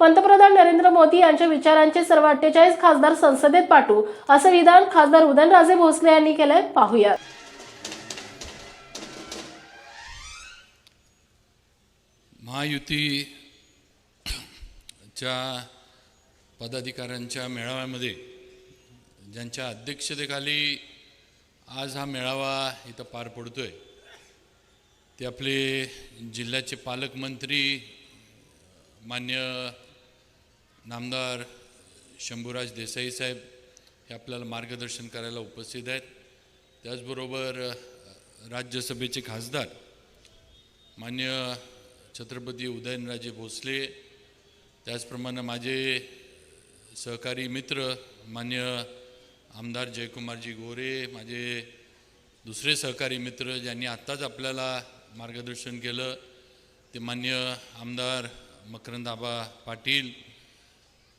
पंतप्रधान नरेंद्र मोदी यांच्या विचारांचे सर्व 48 खासदार संसदेत पाठवू असं विधान खासदार उदयनराजे भोसले यांनी केलंय. पाहूया. महायुतीच्या पदाधिकाऱ्यांच्या मेळाव्यामध्ये ज्यांच्या अध्यक्षतेखाली आज हा मेळावा इथं पार पडतोय ते आपले जिल्ह्याचे पालकमंत्री मान्य नामदार शंभूराज देसाई साहेब हे आपल्याला मार्गदर्शन करायला उपस्थित आहेत. त्याचबरोबर राज्यसभेचे खासदार मान्य छत्रपती उदयनराजे भोसले, त्याचप्रमाणे माझे सहकारी मित्र मान्य आमदार जयकुमारजी गोरे, माझे दुसरे सहकारी मित्र ज्यांनी आत्ताच आपल्याला मार्गदर्शन केलं ते मान्य आमदार मकरंद आबा पाटील,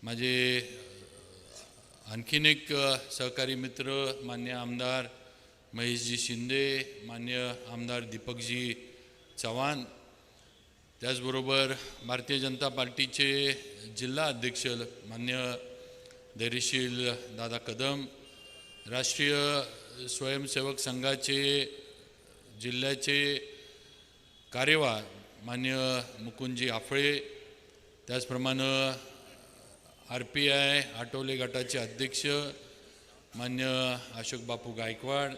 माझे आणखीन एक सहकारी मित्र मान्य आमदार महेशजी शिंदे, मान्य आमदार दीपकजी चव्हाण, त्याचबरोबर भारतीय जनता पार्टीचे जिल्हा अध्यक्ष मान्य धैर्यशील दादा कदम, राष्ट्रीय स्वयंसेवक संघाचे जिल्ह्याचे कार्यवाह मान्य मुकुंदजी आफळे, त्याचप्रमाणे RPI आटोले गटाचे अध्यक्ष मान्य अशोक बापू गायकवाड,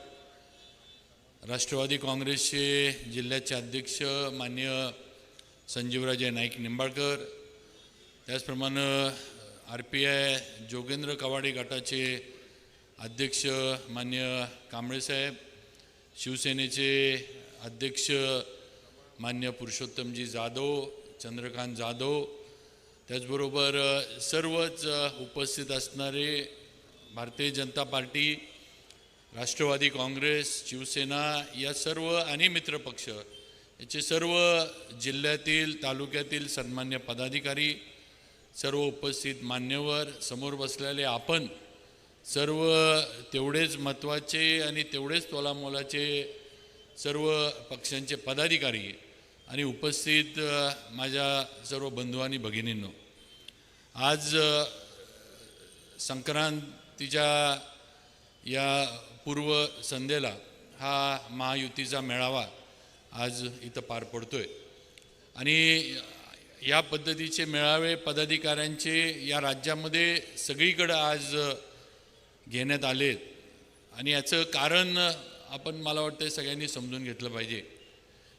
राष्ट्रवादी काँग्रेसचे जिल्ह्याचे अध्यक्ष मान्य संजीवराजे नाईक निंबाळकर, त्याचप्रमाणे RPI जोगेंद्र कवाडे गटाचे अध्यक्ष मान्य कांबळे साहेब, शिवसेनेचे अध्यक्ष मान्य पुरुषोत्तमजी जाधव, चंद्रकांत जाधव, त्याचबरोबर सर्वच उपस्थित असणारे भारतीय जनता पार्टी, राष्ट्रवादी काँग्रेस, शिवसेना या सर्व आणि मित्रपक्ष याचे सर्व जिल्ह्यातील तालुक्यातील सन्मान्य पदाधिकारी, सर्व उपस्थित मान्यवर, समोर बसलेले आपण सर्व तेवढेच महत्त्वाचे आणि तेवढेच तोलामोलाचे सर्व पक्षांचे पदाधिकारी आणि उपस्थित माझ्या सर्व बंधू आणि भगिनींनो, आज संक्रांतीच्या या पूर्व संध्येला हा महायुतीचा मेळावा आज इथं पार पडतोय आणि या पद्धतीचे मेळावे पदाधिकाऱ्यांचे या राज्यामध्ये सगळीकडे आज घेण्यात आलेत आणि याचं कारण आपण मला वाटतं सगळ्यांनी समजून घेतलं पाहिजे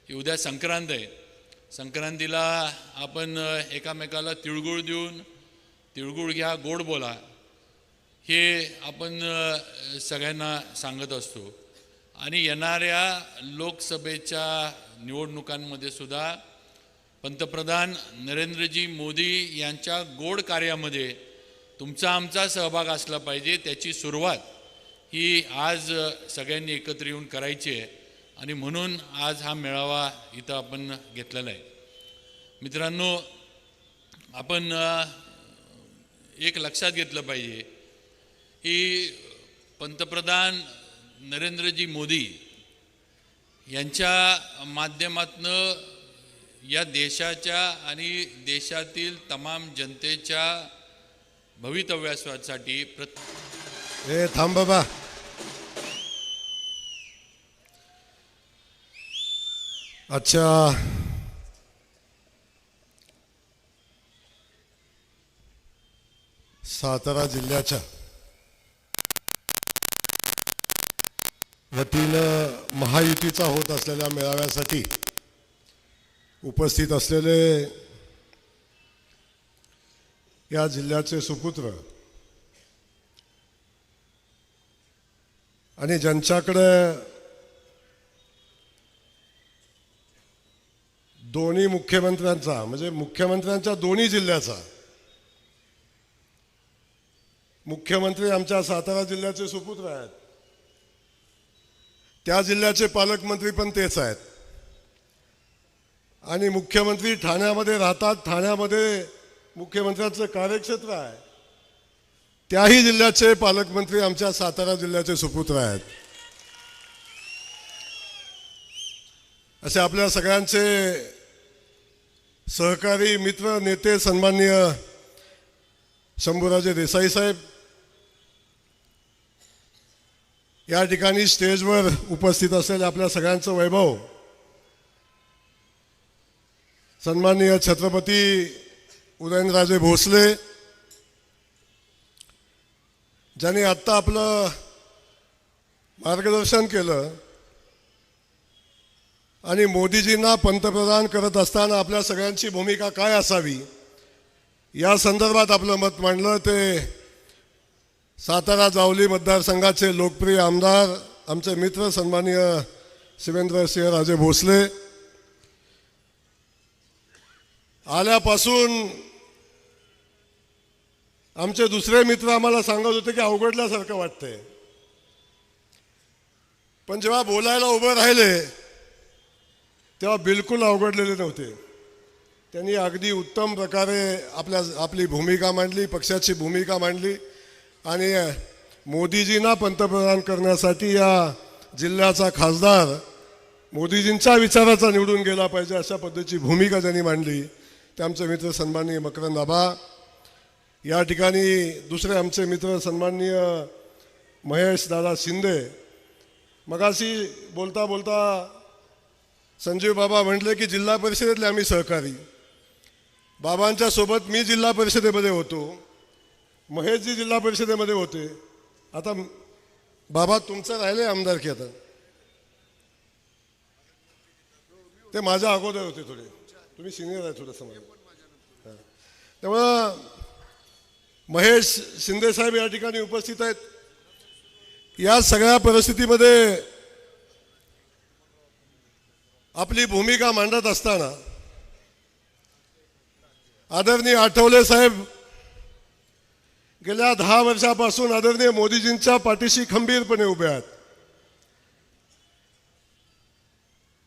की उद्या संक्रांत आहे. संक्रांतीला आपण एकामेकाला तिळगुळ देऊन तिळगुळ घ्या गोड बोला हे आपण सगळ्यांना सांगत असतो आणि येणाऱ्या लोकसभेच्या निवडणुकांमध्ये सुद्धा पंतप्रधान नरेंद्रजी मोदी यांच्या गोड कार्यामध्ये तुमचा आमचा सहभाग असला पाहिजे. त्याची सुरुवात ही आज सगळ्यांनी एकत्र येऊन करायची आहे आणि म्हणून आज हा मेळावा इथं आपण घेतलेला आहे. मित्रांनो, आपण एक लक्षात घेतलं पाहिजे की पंतप्रधान नरेंद्रजी मोदी यांच्या माध्यमातून या देशाच्या आणि देशातील तमाम जनतेच्या भवितव्यासाठी थांब बाबा. अच्छा, सातारा जिल्ह्याच्या वतीनं महायुतीचा होत असलेल्या मेळाव्यासाठी उपस्थित असलेले या जिल्ह्याचे सुपुत्र आणि ज्यांच्याकडे दोन्ही मुख्यमंत्र्यांचा म्हणजे मुख्यमंत्र्यांच्या दोन्ही जिल्ह्याचा मुख्यमंत्री आमच्या सातारा जिल्ह्याचे सुपुत्र आहेत, त्या जिल्ह्याचे पालकमंत्री पण तेच आहेत आणि मुख्यमंत्री ठाण्यामध्ये राहतात, ठाण्यामध्ये मुख्यमंत्र्यांचं कार्यक्षेत्र आहे, त्याही जिल्ह्याचे पालकमंत्री आमच्या सातारा जिल्ह्याचे सुपुत्र आहेत. असे आपल्या सगळ्यांचे सहकारी मित्र नेते सन्माननीय शंभूराजे देसाई साहेब या ठिकाणी स्टेजवर उपस्थित असलेले आपल्या सगळ्यांचं वैभव सन्माननीय छत्रपती उदयनराजे भोसले ज्यांनी आत्ता आपलं मार्गदर्शन केलं आणि मोदीजींना पंतप्रधान करत असताना आपल्या सगळ्यांची भूमिका काय असावी या संदर्भात आपलं मत मांडलं ते सातारा जावली मतदारसंघाचे लोकप्रिय आमदार आमचे मित्र सन्माननीय शिवेंद्रसिंहराजे भोसले आल्यापासून आमचे दुसरे मित्र आम्हाला सांगत होते की अवघडल्यासारखं वाटतंय, पण जेव्हा बोलायला उभं राहिले तेव्हा बिलकुल अवघडलेले नव्हते. त्यांनी अगदी उत्तम प्रकारे आपली भूमिका मांडली, पक्षाची भूमिका मांडली आणि मोदीजींना पंतप्रधान करण्यासाठी या जिल्ह्याचा खासदार मोदीजींच्या विचाराचा निवडून गेला पाहिजे अशा पद्धतीची भूमिका त्यांनी मांडली. ते आमचे मित्र सन्माननीय मकरंद आबा, या ठिकाणी दुसरे आमचे मित्र सन्माननीय महेश दादा शिंदे. मगाशी बोलता बोलता संजीव बाबा म्हटले की जिल्हा परिषदेतले आम्ही सहकारी. बाबांच्या सोबत मी जिल्हा परिषदेमध्ये होतो, महेशजी जिल्हा परिषदेमध्ये होते. आता बाबा तुमचं राहिले आमदारकी, आता ते माझ्या अगोदर होते थोडे, तुम्ही सिनियर आहे थोडंसं मला. त्यामुळं महेश शिंदे साहेब या ठिकाणी उपस्थित आहेत. या सगळ्या परिस्थितीमध्ये आपली भूमिका मांडत असताना आदरणीय आठवले साहेब गेल्या 10 वर्षापासून आदरणीय मोदीजींच्या पाठीशी खंबीरपणे उभे आहेत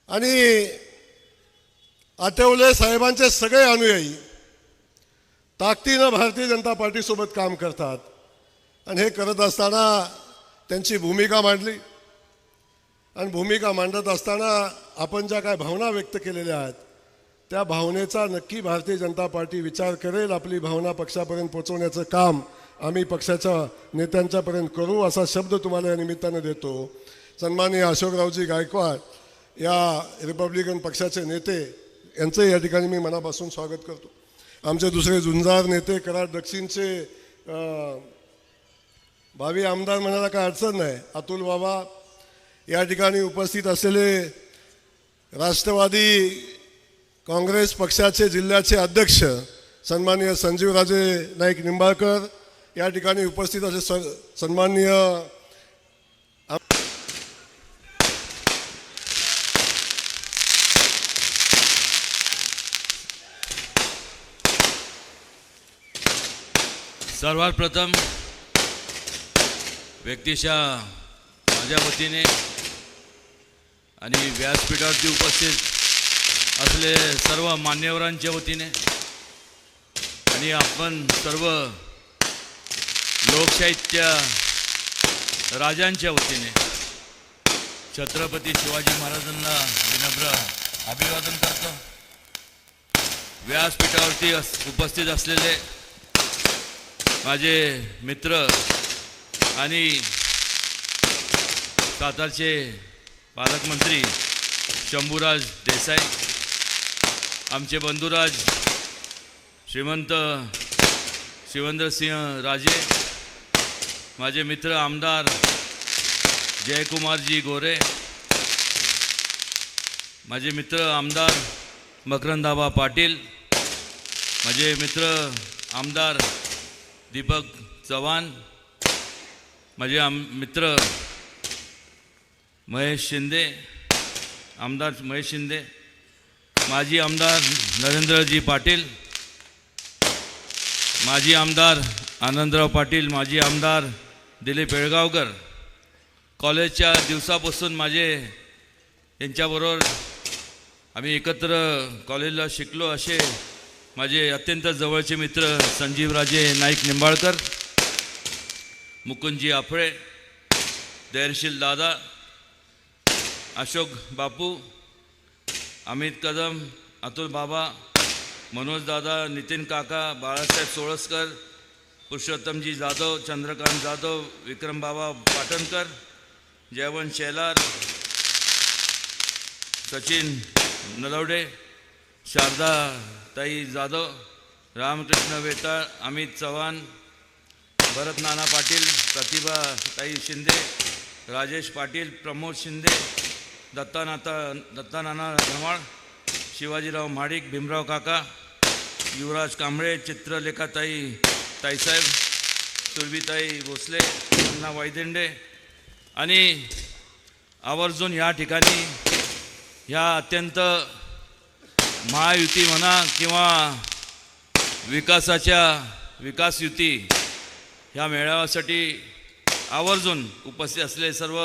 आणि आठवले साहेबांचे सगळे अनुयायी ताकदीनं भारतीय जनता पार्टीसोबत काम करतात. आणि हे करत असताना त्यांची भूमिका मांडली आणि भूमिका मांडत असताना आपण ज्या काय भावना व्यक्त केलेल्या आहेत त्या भावनेचा नक्की भारतीय जनता पार्टी विचार करेल. आपली भावना पक्षापर्यंत पोहोचवण्याचं काम आम्ही पक्षाच्या नेत्यांच्यापर्यंत करू असा शब्द तुम्हाला या निमित्तानं देतो. सन्माननीय अशोकरावजी गायकवाड या रिपब्लिकन पक्षाचे नेते यांचं या ठिकाणी मी मनापासून स्वागत करतो. आमचे दुसरे झुंजार नेते कराड दक्षिणचे भावी आमदार म्हणायला काय अडचण नाही, अतुल बाबा, या ठिकाणी उपस्थित असलेले राष्ट्रवादी काँग्रेस पक्षाचे जिल्ह्याचे अध्यक्ष सन्माननीय संजीवराजे नाईक निंबाळकर, या ठिकाणी उपस्थित असे सन्माननीय सर्वात प्रथम व्यक्तिशः माझ्या वतीने आणि व्यासपीठावरती उपस्थित असले सर्व मान्यवरांच्या वतीने आणि आपण सर्व लोकशाहीच्या राजांच्या वतीने छत्रपती शिवाजी महाराजांना विनम्र अभिवादन करतो. व्यासपीठावरती उपस्थित असलेले माझे मित्र आणि सातारचे पालकमंत्री शंभूराज देसाई, आमचे बंधुराज श्रीमंत शिवेंद्रसिंह राजे, माझे मित्र आमदार जयकुमारजी गोरे, माझे मित्र आमदार मकरंदाबा पाटील, माझे मित्र आमदार दीपक चव्हाण, माझे मित्र महेश शिंदे, आमदार महेश शिंदे, माजी आमदार नरेंद्रजी पाटील, माजी आमदार आनंदराव पाटील, माजी आमदार दिलीप येळगावकर. कॉलेजच्या दिवसापासून यांच्याबरोबर आम्ही एकत्र कॉलेजला शिकलो असे माझे अत्यंत जवळचे मित्र संजीवराजे नाईक निंबाळकर, मुकुंदजी आफळे, धैर्यशील दादा, अशोक बापू, अमित कदम, अतुल बाबा, मनोज दादा, नितीन काका, बाळासाहेब सोळसकर, पुरुषोत्तमजी जाधव, चंद्रकांत जाधव, विक्रमबाबा पाटणकर, जयवंत शेलार, सचिन नलवडे, शारदा ताई जाधव, रामकृष्ण वेताळ, अमित चव्हाण, भरत नाना पाटील, प्रतिभा ताई शिंदे, राजेश पाटील, प्रमोद शिंदे, दत्ता नाना धमाळ, शिवाजीराव महाडिक, भीमराव काका, युवराज कांबळे, चित्रलेखाताई ताईसाहेब, सुरभीताई भोसले, अण्णा वायदेंडे आणि आवर्जून या ठिकाणी ह्या अत्यंत महायुती म्हणा किंवा विकास युती ह्या मेळाव्यासाठी आवर्जून उपस्थित असलेले सर्व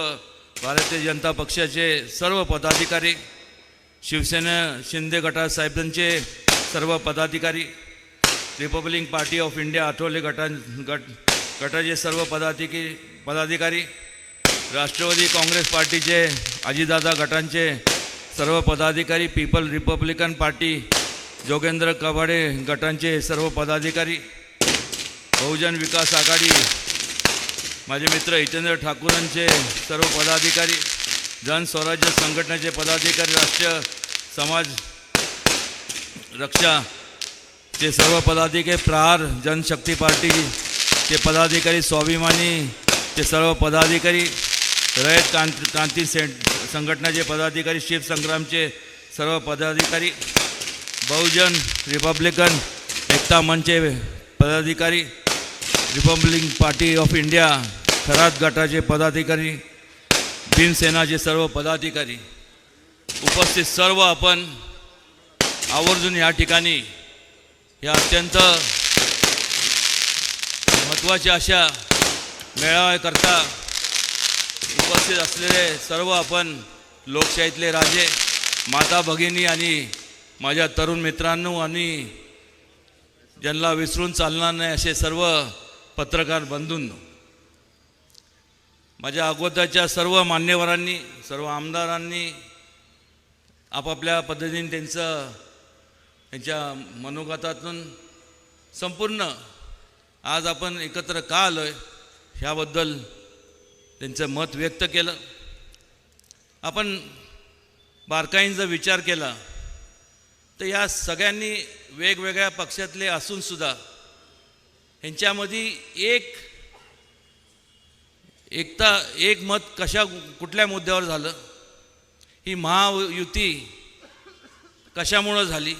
भारतीय जनता पक्षाचे सर्व पदाधिकारी, शिवसेना शिंदे गटासाहेबांचे सर्व पदाधिकारी, Republic party of India Athawale गटाचे सर्व पदाधिकारी, राष्ट्रवादी काँग्रेस पार्टीचे अजितदादा गटांचे सर्व पदाधिकारी, people Republican party Jogendra Kawade गटांचे सर्व पदाधिकारी, बहुजन विकास आघाडी माझे मित्र हितेंद्र ठाकूरांचे सर्व पदाधिकारी, जनस्वराज्य संघटनेचे पदाधिकारी, राष्ट्रीय समाज रक्षाचे सर्व पदाधिकारी, प्रहार जनशक्ती पार्टीचे पदाधिकारी, स्वाभिमानीचे सर्व पदाधिकारी, रयत क्रांती संघटनेचे पदाधिकारी, शिवसंग्रामचे सर्व पदाधिकारी, बहुजन रिपब्लिकन एकता मंचचे पदाधिकारी, Republic party of India Kharat गटाचे पदाधिकारी, भीमसेनाचे सर्व पदाधिकारी उपस्थित सर्व आपण आवर्जून या ठिकाणी या अत्यंत महत्त्वाच्या अशा मेळाव्याकरता उपस्थित असलेले सर्व आपण लोकशाहीतले राजे, माता भगिनी आणि माझ्या तरुण मित्रांनो आणि ज्यांना विसरून चालणार नाही असे सर्व पत्रकार बंधूंनो, माझ्या अगोदरच्या सर्व मान्यवरांनी, सर्व आमदारांनी आपापल्या पद्धतीने त्यांच्या मनोगतातून संपूर्ण आज आपण एकत्र का आलो आहे ह्याबद्दल त्यांचं मत व्यक्त केलं. आपण बारकाईने जर विचार केला तर या सगळ्यांनी वेगवेगळ्या पक्षातले असूनसुद्धा ह्यांच्यामध्ये एक मत कुठल्या मुद्द्यावर झालं, ही महायुती कशामुळं झाली.